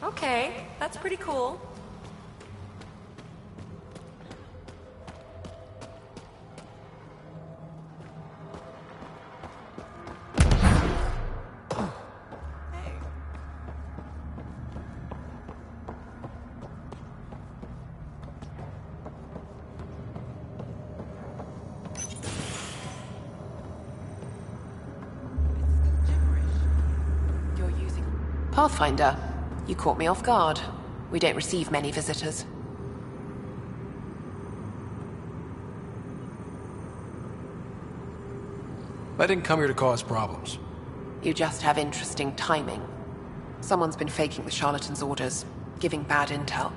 Okay, that's pretty cool. Pathfinder, you caught me off guard. We don't receive many visitors. I didn't come here to cause problems. You just have interesting timing. Someone's been faking the charlatan's orders, giving bad intel.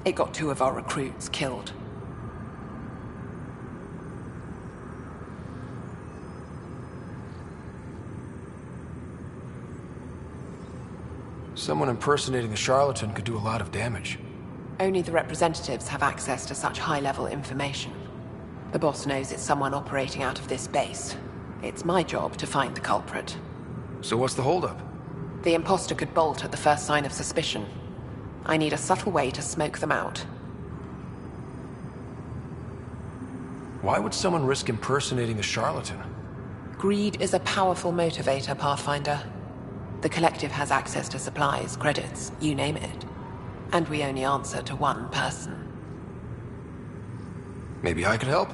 It got 2 of our recruits killed. Someone impersonating the charlatan could do a lot of damage. Only the representatives have access to such high-level information. The boss knows it's someone operating out of this base. It's my job to find the culprit. So what's the holdup? The imposter could bolt at the first sign of suspicion. I need a subtle way to smoke them out. Why would someone risk impersonating the charlatan? Greed is a powerful motivator, Pathfinder. The Collective has access to supplies, credits, you name it. And we only answer to one person. Maybe I could help?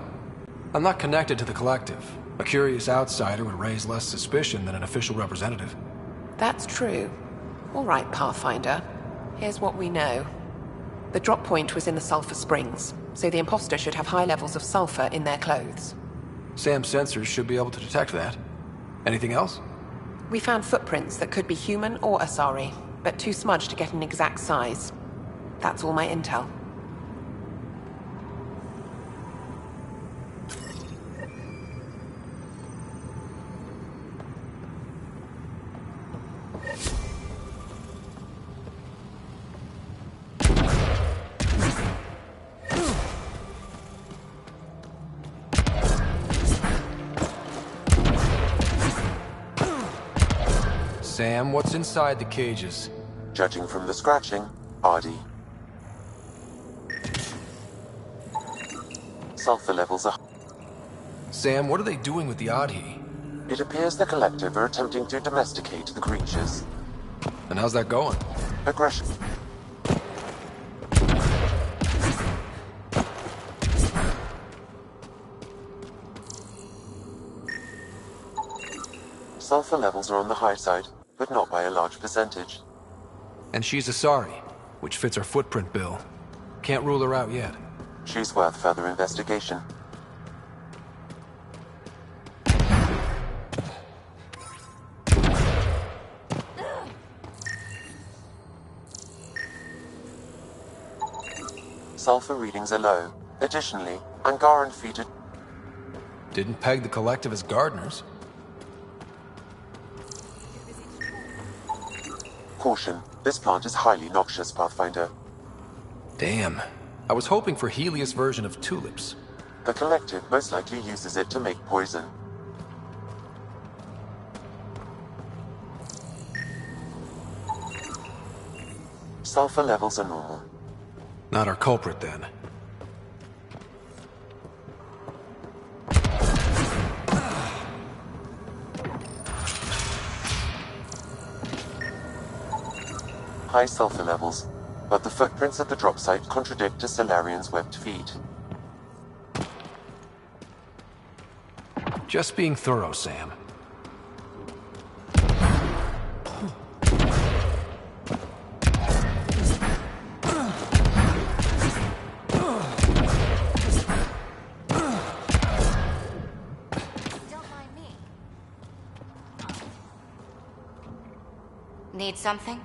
I'm not connected to the Collective. A curious outsider would raise less suspicion than an official representative. That's true. All right, Pathfinder. Here's what we know. The drop point was in the Sulphur Springs, so the imposter should have high levels of sulfur in their clothes. Sam's sensors should be able to detect that. Anything else? We found footprints that could be human or Asari, but too smudged to get an exact size. That's all my intel. Sam, what's inside the cages? Judging from the scratching, RD. Sulfur levels are... Sam, what are they doing with the Adhi? It appears the Collective are attempting to domesticate the creatures. And how's that going? Aggression. Sulfur levels are on the high side, but not by a large percentage. And she's Asari, which fits our footprint bill. Can't rule her out yet. She's worth further investigation. Sulfur readings are low. Additionally, Angaran feeder... Didn't peg the Collective as gardeners. Caution. This plant is highly noxious, Pathfinder. Damn. I was hoping for Helios' version of tulips. The Collective most likely uses it to make poison. Sulfur levels are normal. Not our culprit, then. High sulfur levels, but the footprints at the drop site contradict a Solarian's webbed feet. Just being thorough, Sam. Don't mind me. Need something?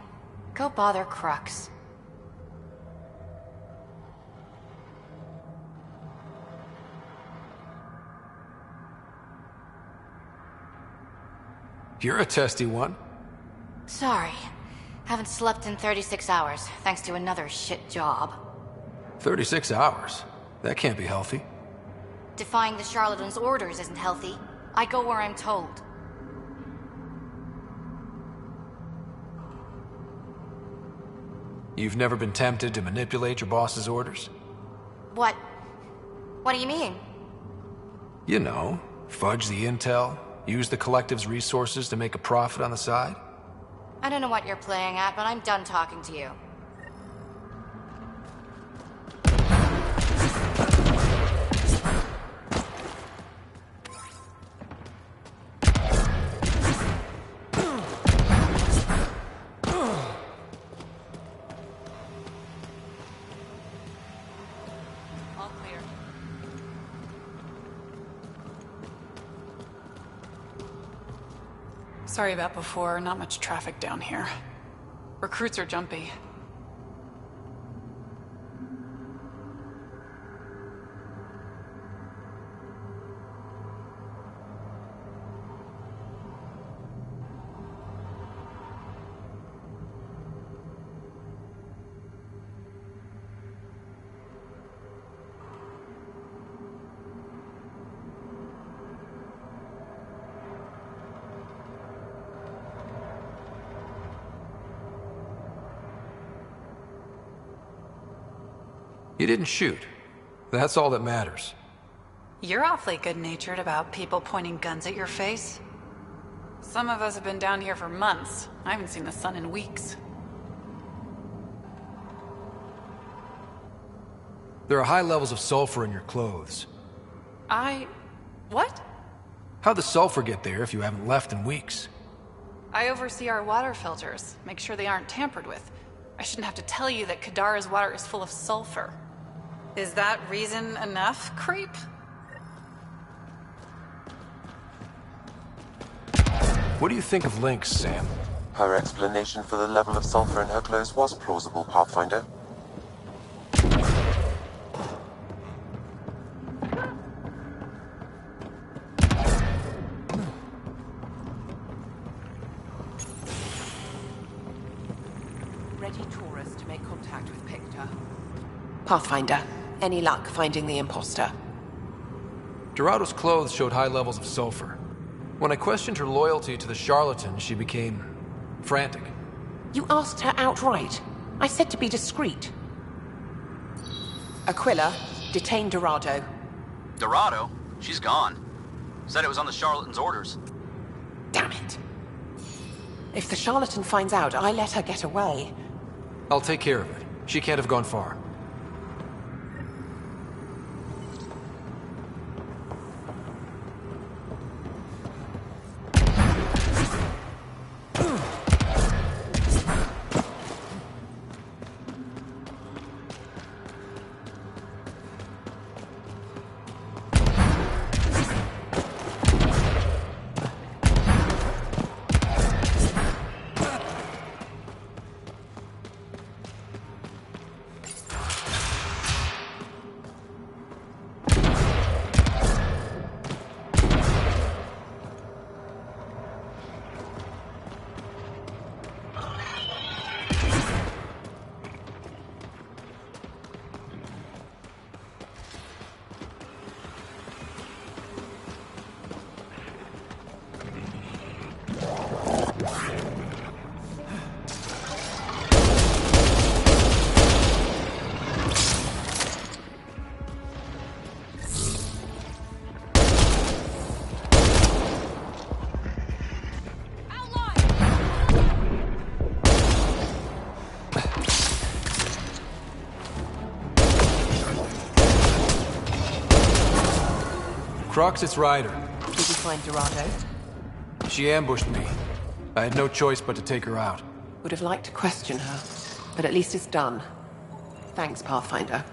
Go bother Crux. You're a testy one. Sorry. Haven't slept in 36 hours, thanks to another shit job. 36 hours? That can't be healthy. Defying the charlatan's orders isn't healthy. I go where I'm told. You've never been tempted to manipulate your boss's orders? What? What do you mean? You know, fudge the intel, use the collective's resources to make a profit on the side? I don't know what you're playing at, but I'm done talking to you. All clear. Sorry about before, not much traffic down here. Recruits are jumpy. You didn't shoot. That's all that matters. You're awfully good-natured about people pointing guns at your face. Some of us have been down here for months. I haven't seen the sun in weeks. There are high levels of sulfur in your clothes. What? How'd the sulfur get there if you haven't left in weeks? I oversee our water filters, make sure they aren't tampered with. I shouldn't have to tell you that Kadara's water is full of sulfur. Is that reason enough, creep? What do you think of Lynx, Sam? Her explanation for the level of sulfur in her clothes was plausible, Pathfinder. Ready Taurus to make contact with Pictor. Pathfinder, any luck finding the imposter? Dorado's clothes showed high levels of sulfur. When I questioned her loyalty to the charlatan, she became frantic. You asked her outright. I said to be discreet. Aquila, detain Dorado. Dorado? She's gone. Said it was on the charlatan's orders. Damn it. If the charlatan finds out I let her get away... I'll take care of it. She can't have gone far. Crox's rider. Did you find Dorado? She ambushed me. I had no choice but to take her out. Would have liked to question her, but at least it's done. Thanks, Pathfinder.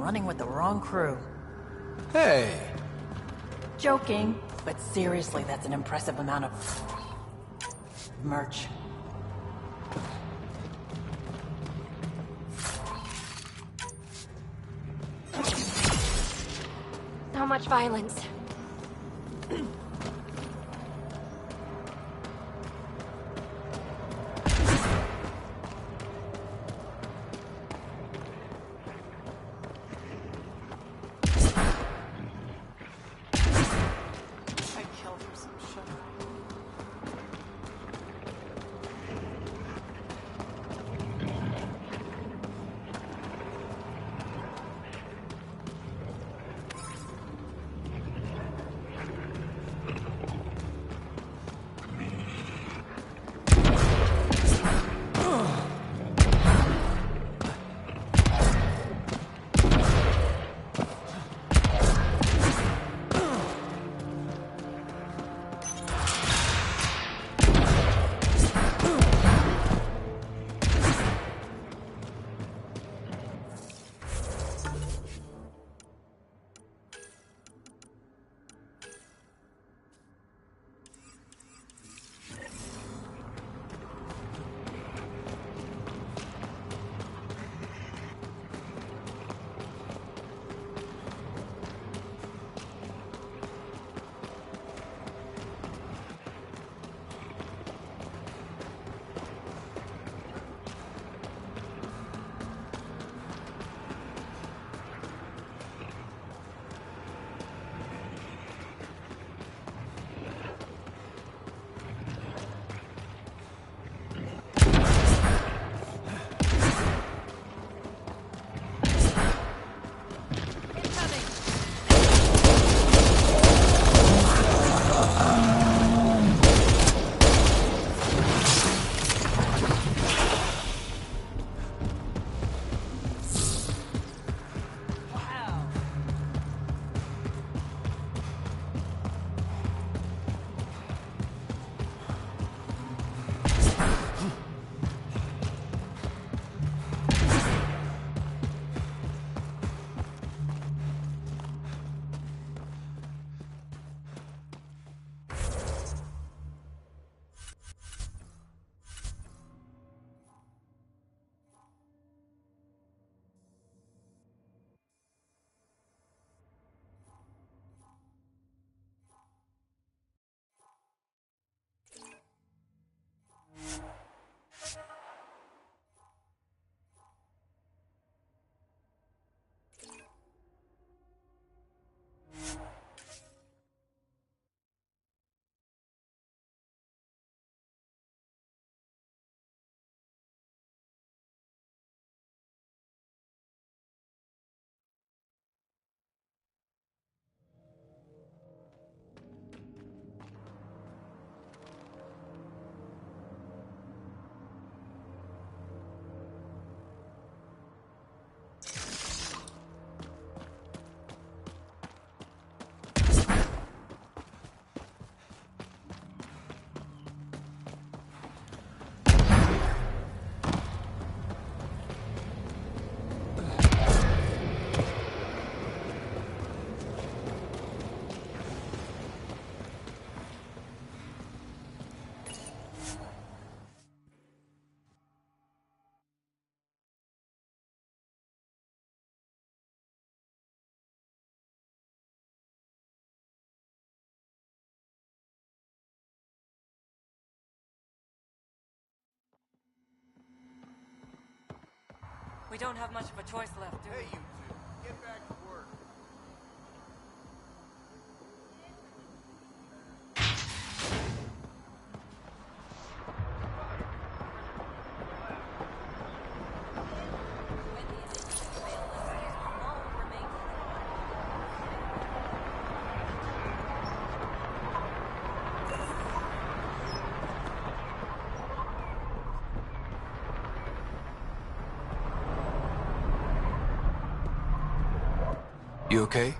running with the wrong crew. Hey! Joking, but seriously, that's an impressive amount of merch. So much violence. I killed for some sugar. We don't have much of a choice left, do we? Hey, you two, get back to work. You okay?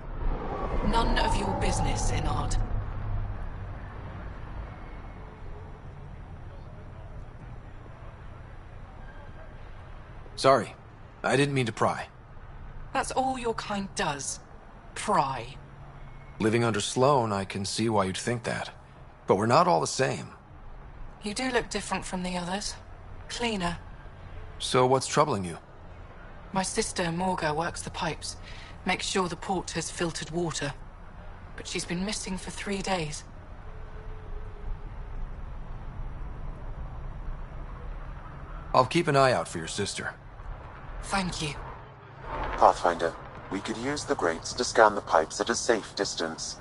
None of your business, Inard. Sorry. I didn't mean to pry. That's all your kind does. Pry. Living under Sloane, I can see why you'd think that. But we're not all the same. You do look different from the others. Cleaner. So what's troubling you? My sister, Morga, works the pipes. Makes sure the port has filtered water. But she's been missing for 3 days. I'll keep an eye out for your sister. Thank you. Pathfinder, we could use the grates to scan the pipes at a safe distance.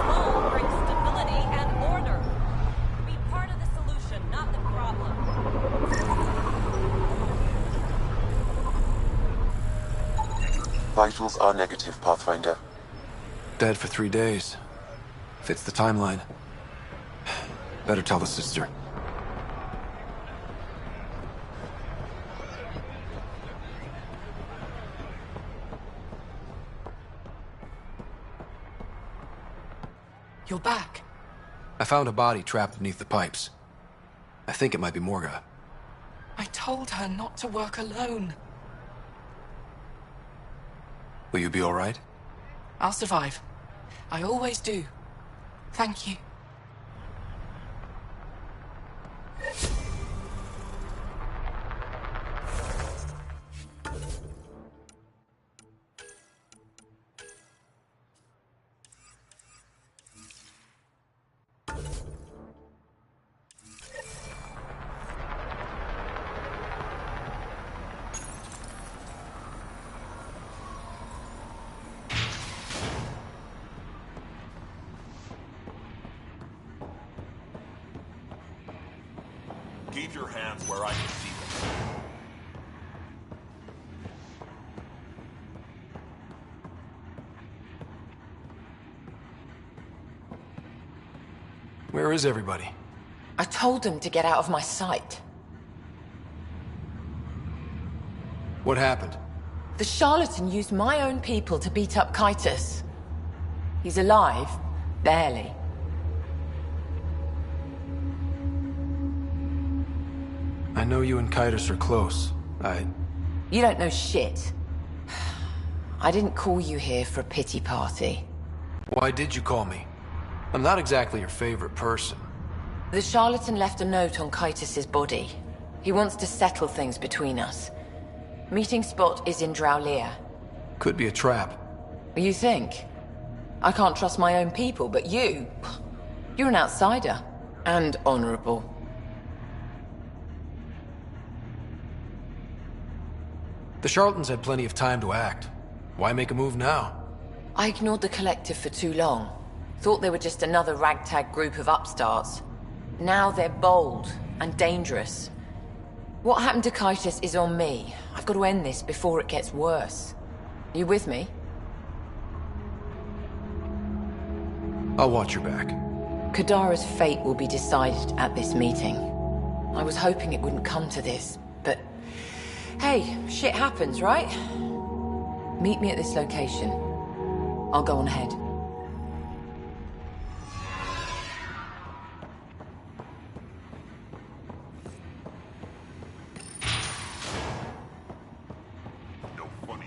Sloane brings stability and order. Be part of the solution, not the problem. Vitals are negative, Pathfinder. Dead for 3 days. Fits the timeline. Better tell the sister. You're back. I found a body trapped beneath the pipes. I think it might be Morga. I told her not to work alone. Will you be all right? I'll survive. I always do. Thank you. Keep your hands where I can see them. Where is everybody? I told them to get out of my sight. What happened? The charlatan used my own people to beat up Kytus. He's alive, barely. I know you and Kytus are close. You don't know shit. I didn't call you here for a pity party. Why did you call me? I'm not exactly your favorite person. The charlatan left a note on Kytus's body. He wants to settle things between us. Meeting spot is in Drowlear. Could be a trap. You think? I can't trust my own people, but you're an outsider. And honorable. The charlatans had plenty of time to act. Why make a move now? I ignored the Collective for too long. Thought they were just another ragtag group of upstarts. Now they're bold and dangerous. What happened to Kaitis is on me. I've got to end this before it gets worse. You with me? I'll watch your back. Kadara's fate will be decided at this meeting. I was hoping it wouldn't come to this, but... Hey, shit happens, right? Meet me at this location. I'll go on ahead. No funny.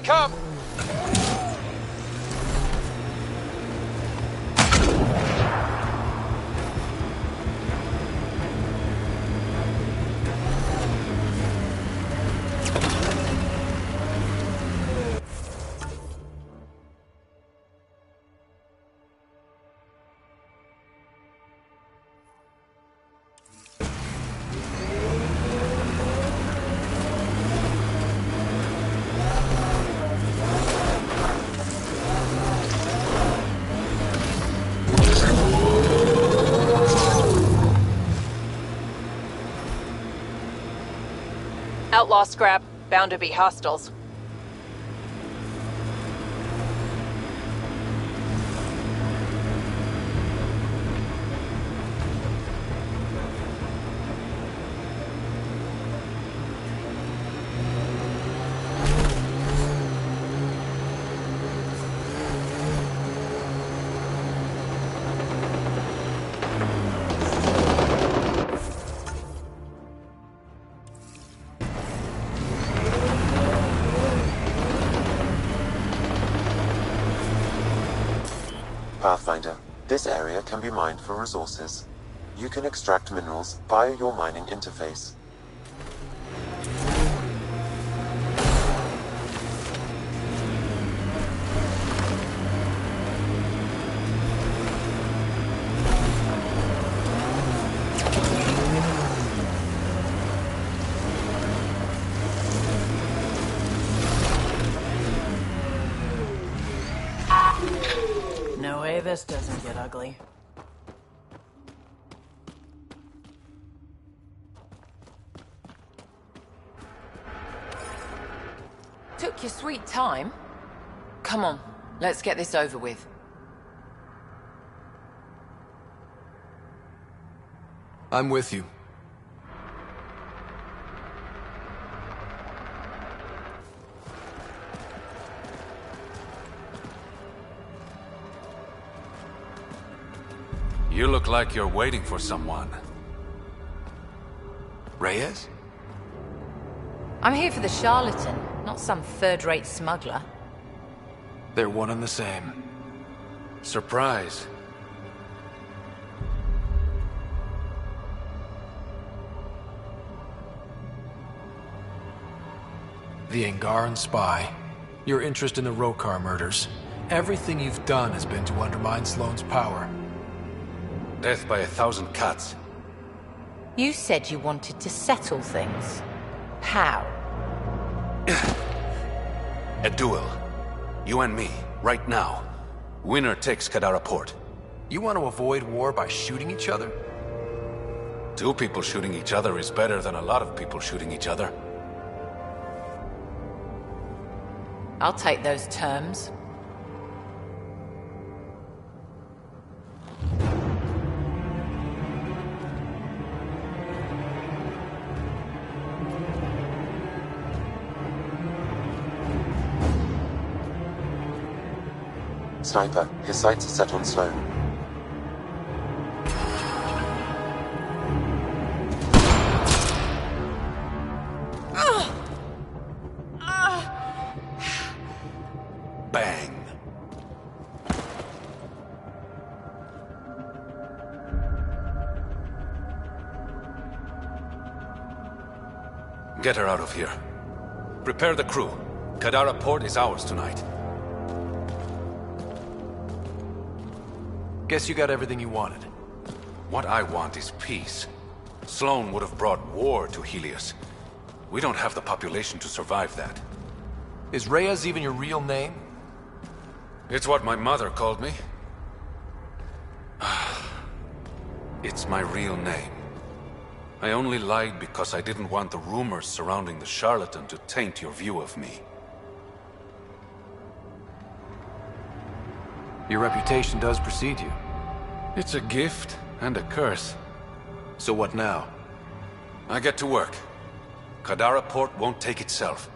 come! Outlaw scrap. Bound to be hostiles. Pathfinder, this area can be mined for resources. You can extract minerals via your mining interface. No way this doesn't get ugly. Took your sweet time. Come on, let's get this over with. I'm with you. You look like you're waiting for someone. Reyes? I'm here for the charlatan, not some third-rate smuggler. They're one and the same. Surprise. The Angaran spy. Your interest in the Rokar murders. Everything you've done has been to undermine Sloane's power. Death by 1,000 cuts. You said you wanted to settle things. How? A duel. You and me, right now. Winner takes Kadara Port. You want to avoid war by shooting each other? 2 people shooting each other is better than a lot of people shooting each other. I'll take those terms. Sniper, his sights are set on Sloane. Bang. Get her out of here. Prepare the crew. Kadara Port is ours tonight. Guess you got everything you wanted. What I want is peace. Sloane would have brought war to Helios. We don't have the population to survive that. Is Reyes even your real name? It's what my mother called me. It's my real name. I only lied because I didn't want the rumors surrounding the charlatan to taint your view of me. Your reputation does precede you. It's a gift and a curse. So what now? I get to work. Kadara Port won't take itself.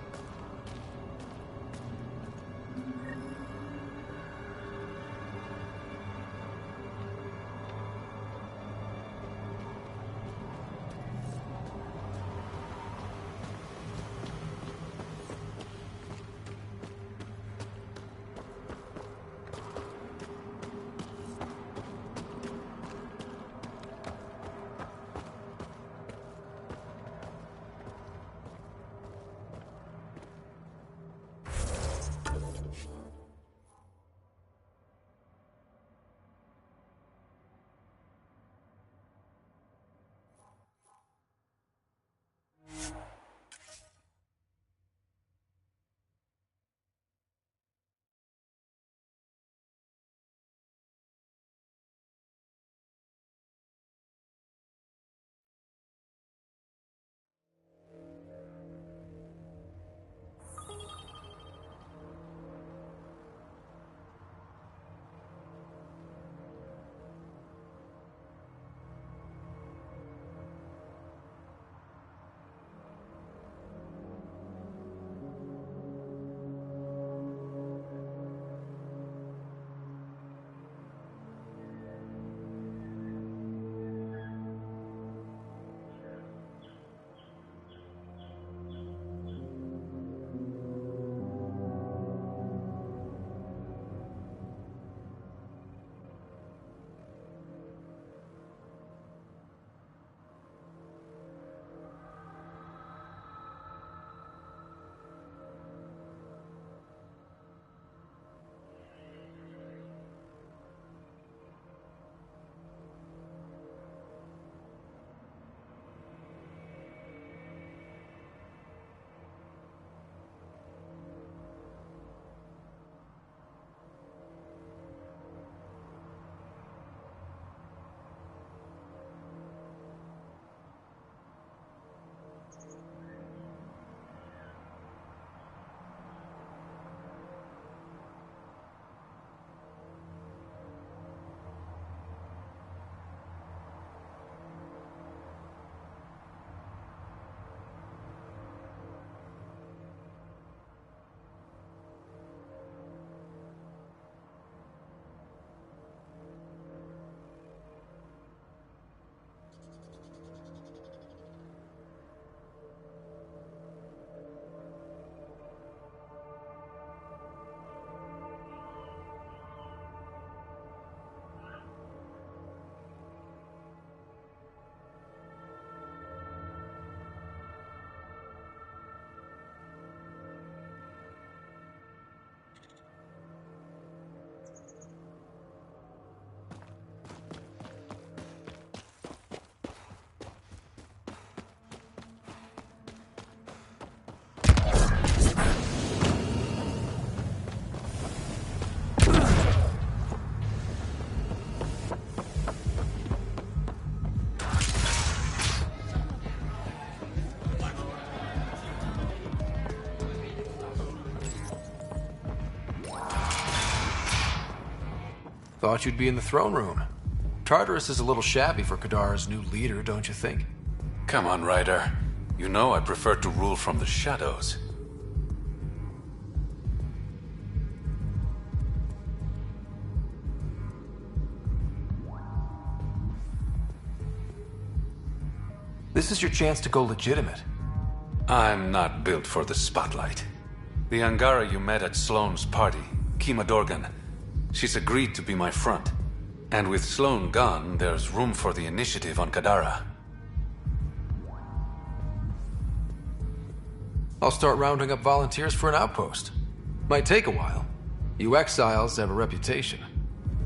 Thought you'd be in the throne room. Tartarus is a little shabby for Kadara's new leader, don't you think? Come on, Ryder. You know I prefer to rule from the shadows. This is your chance to go legitimate. I'm not built for the spotlight. The Angara you met at Sloane's party, Kima Dorgan, she's agreed to be my front. And with Sloane gone, there's room for the initiative on Kadara. I'll start rounding up volunteers for an outpost. Might take a while. You exiles have a reputation.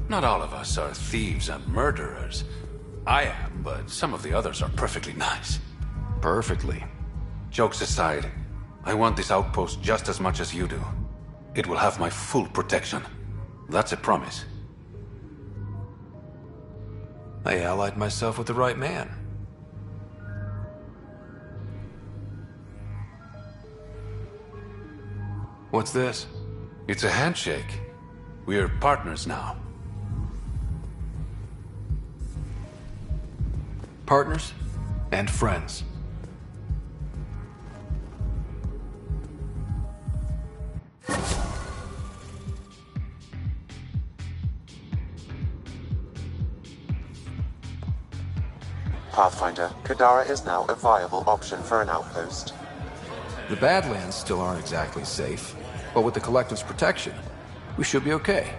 Not all of us are thieves and murderers. I am, but some of the others are perfectly nice. Perfectly. Jokes aside, I want this outpost just as much as you do. It will have my full protection. That's a promise. I allied myself with the right man. What's this? It's a handshake. We're partners now. Partners and friends. Pathfinder, Kadara is now a viable option for an outpost. The Badlands still aren't exactly safe, but with the Collective's protection, we should be okay.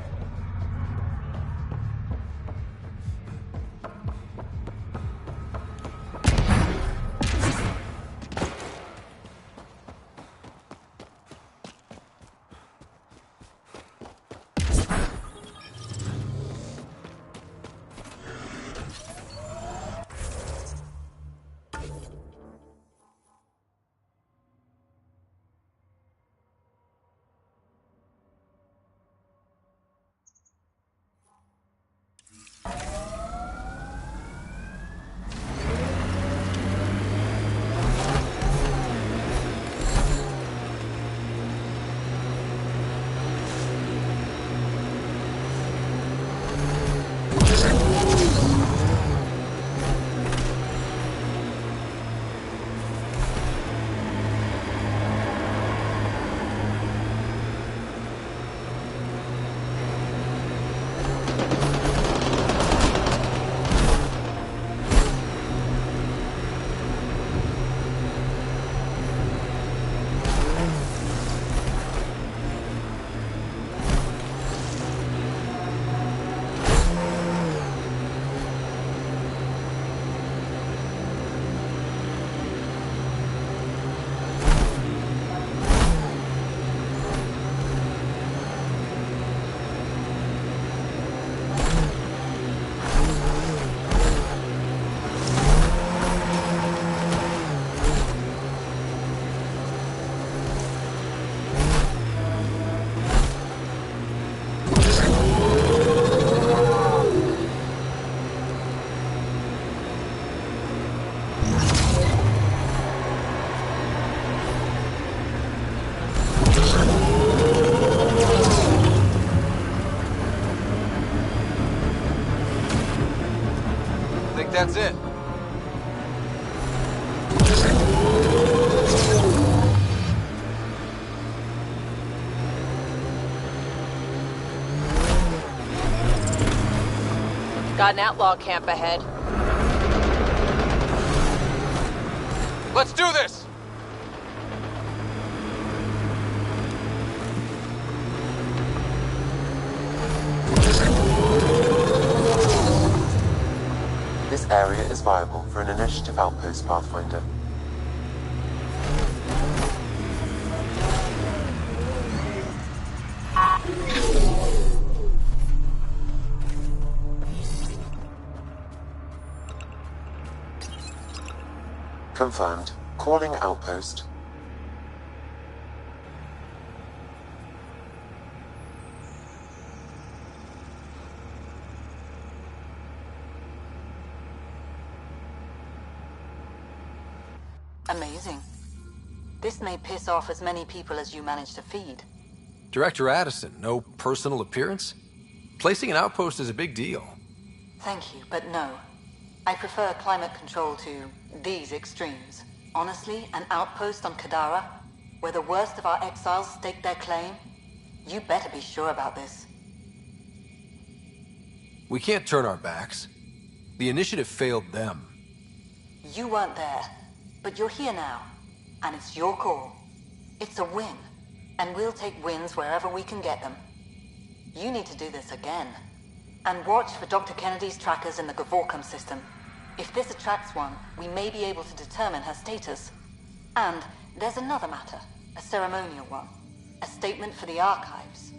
That's it. Got an outlaw camp ahead. Let's do this! This area is viable for an initiative outpost, Pathfinder. Confirmed. Calling outpost. Amazing. This may piss off as many people as you manage to feed. Director Addison, no personal appearance? Placing an outpost is a big deal. Thank you, but no. I prefer climate control to these extremes. Honestly, an outpost on Kadara, where the worst of our exiles stake their claim? You better be sure about this. We can't turn our backs. The initiative failed them. You weren't there, but you're here now, and it's your call. It's a win, and we'll take wins wherever we can get them. You need to do this again. And watch for Dr. Kennedy's trackers in the Gavorkum system. If this attracts one, we may be able to determine her status. And there's another matter, a ceremonial one. A statement for the archives.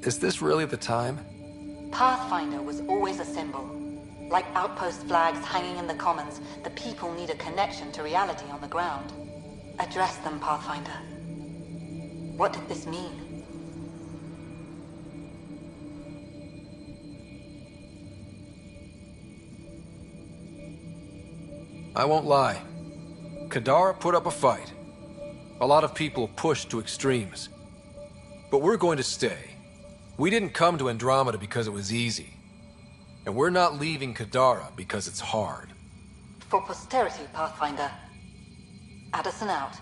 Is this really the time? Pathfinder was always a symbol. Like outpost flags hanging in the commons, the people need a connection to reality on the ground. Address them, Pathfinder. What did this mean? I won't lie. Kadara put up a fight. A lot of people pushed to extremes. But we're going to stay. We didn't come to Andromeda because it was easy. And we're not leaving Kadara because it's hard. For posterity, Pathfinder. Addison out.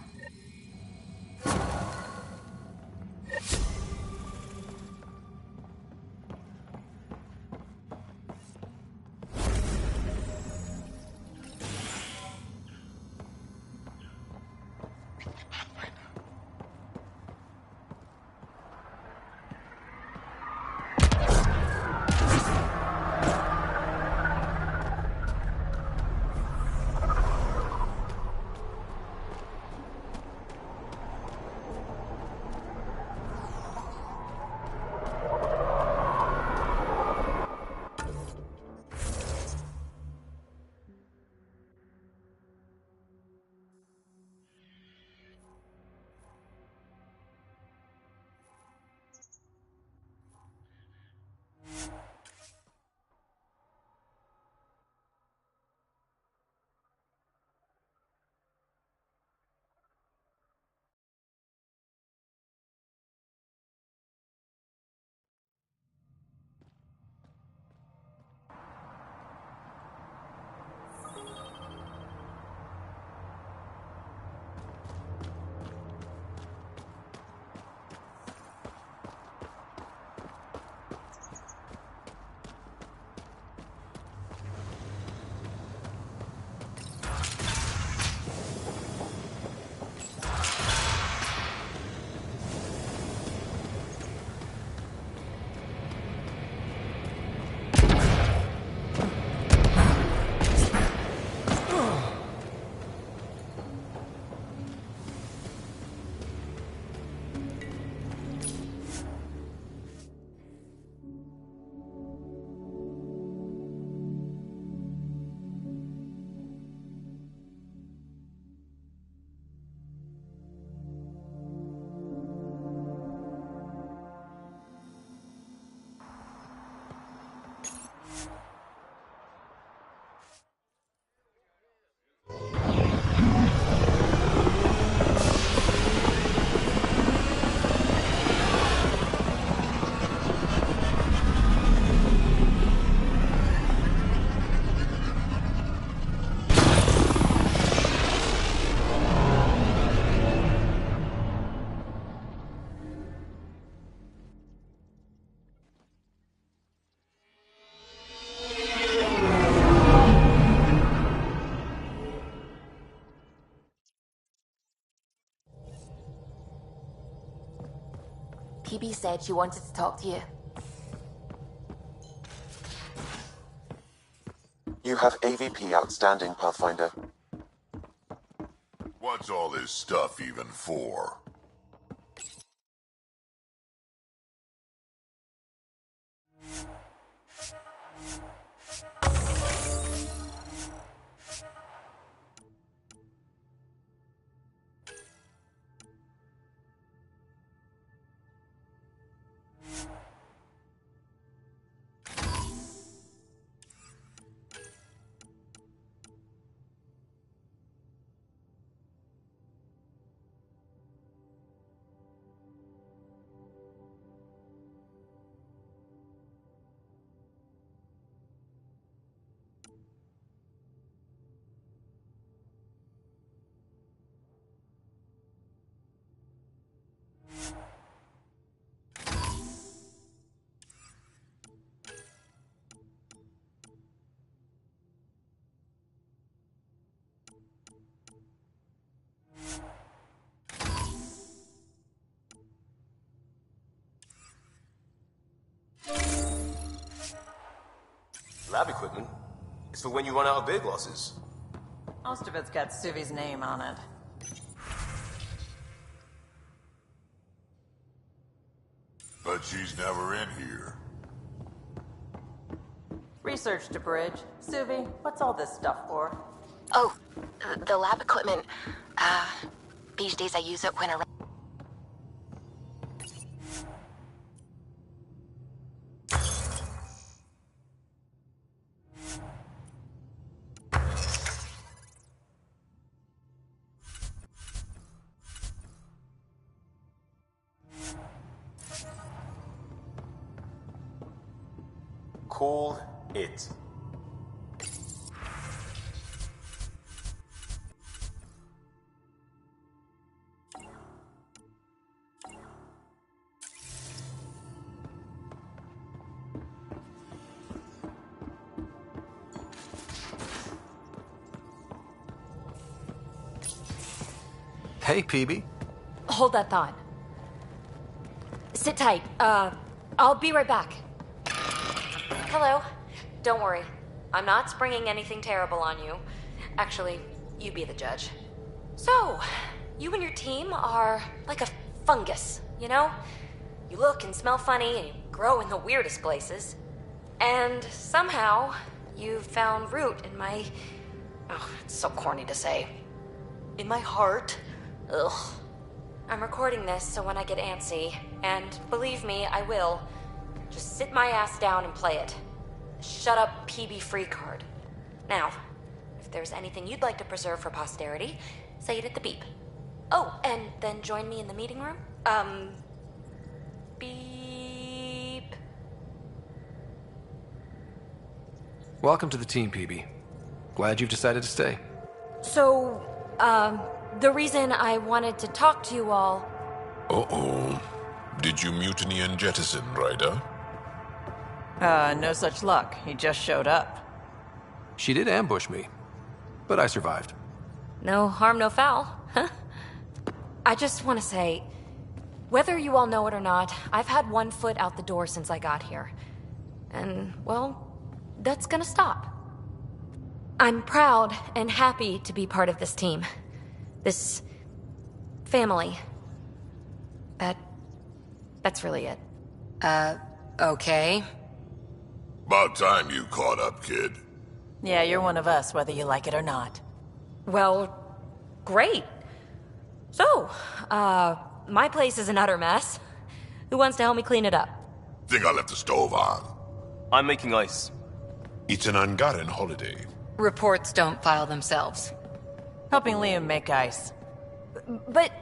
PB said she wanted to talk to you. You have AVP outstanding, Pathfinder. What's all this stuff even for? Lab equipment? It's for when you run out of beer glasses. Most of it's got Suvi's name on it. But she's never in here. Research to bridge. Suvi, what's all this stuff for? Oh, the lab equipment. These days I use it when around. Call it. Hey, PB. Hold that thought. Sit tight. I'll be right back. Hello. Don't worry. I'm not springing anything terrible on you. Actually, you be the judge. So, you and your team are like a fungus, you know? You look and smell funny and you grow in the weirdest places. And somehow, you've found root in my... Oh, it's so corny to say. In my heart. Ugh. I'm recording this so when I get antsy, and believe me, I will, just sit my ass down and play it. Shut up PB free card. Now, if there's anything you'd like to preserve for posterity, say it at the beep. Oh, and then join me in the meeting room? Beep. Welcome to the team, PB. Glad you've decided to stay. So, the reason I wanted to talk to you all... Uh-oh. Did you mutiny and jettison, Ryder? No such luck. He just showed up. She did ambush me, but I survived. No harm, no foul, huh? I just want to say, whether you all know it or not, I've had one foot out the door since I got here. And, well, that's gonna stop. I'm proud and happy to be part of this team. This... family. That's really it. Okay. About time you caught up, kid. Yeah, you're one of us, whether you like it or not. Well, great. So, my place is an utter mess. Who wants to help me clean it up? Think I left the stove on. I'm making ice. It's an Angaran holiday. Reports don't file themselves. Helping Liam make ice. But...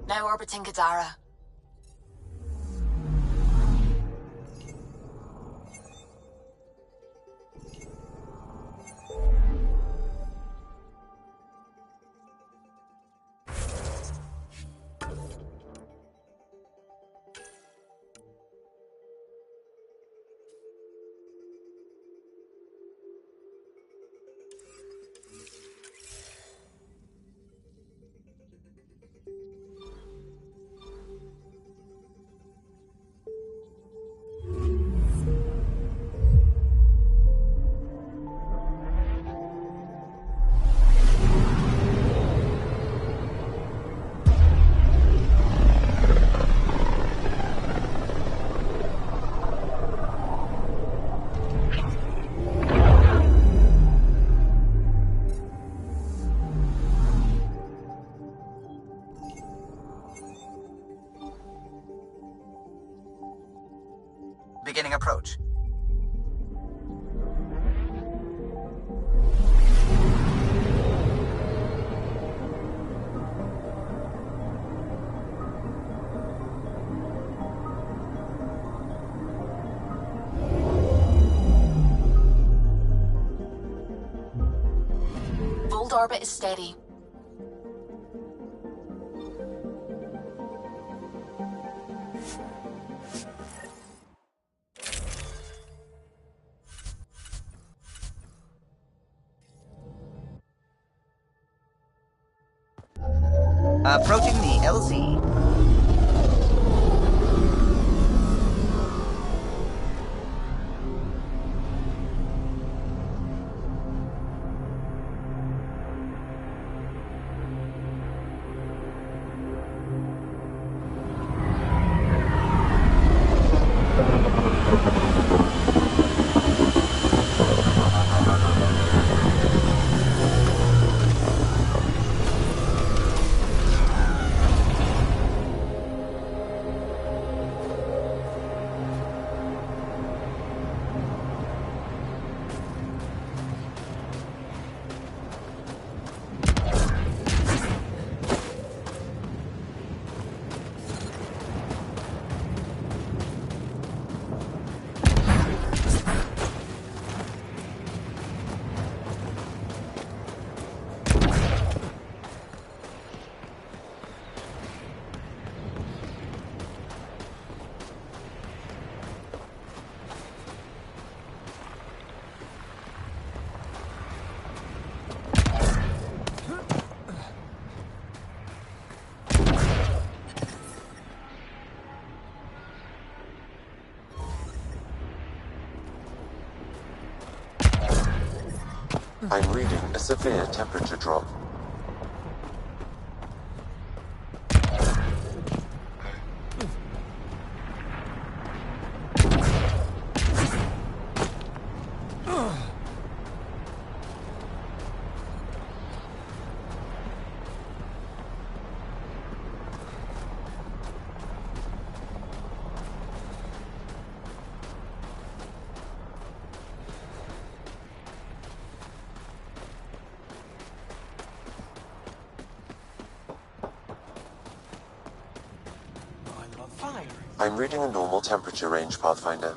Now orbiting Gadara. Beginning approach. orbit is steady. Approaching the LZ. I'm reading a severe temperature drop. I'm reading a normal temperature range, Pathfinder.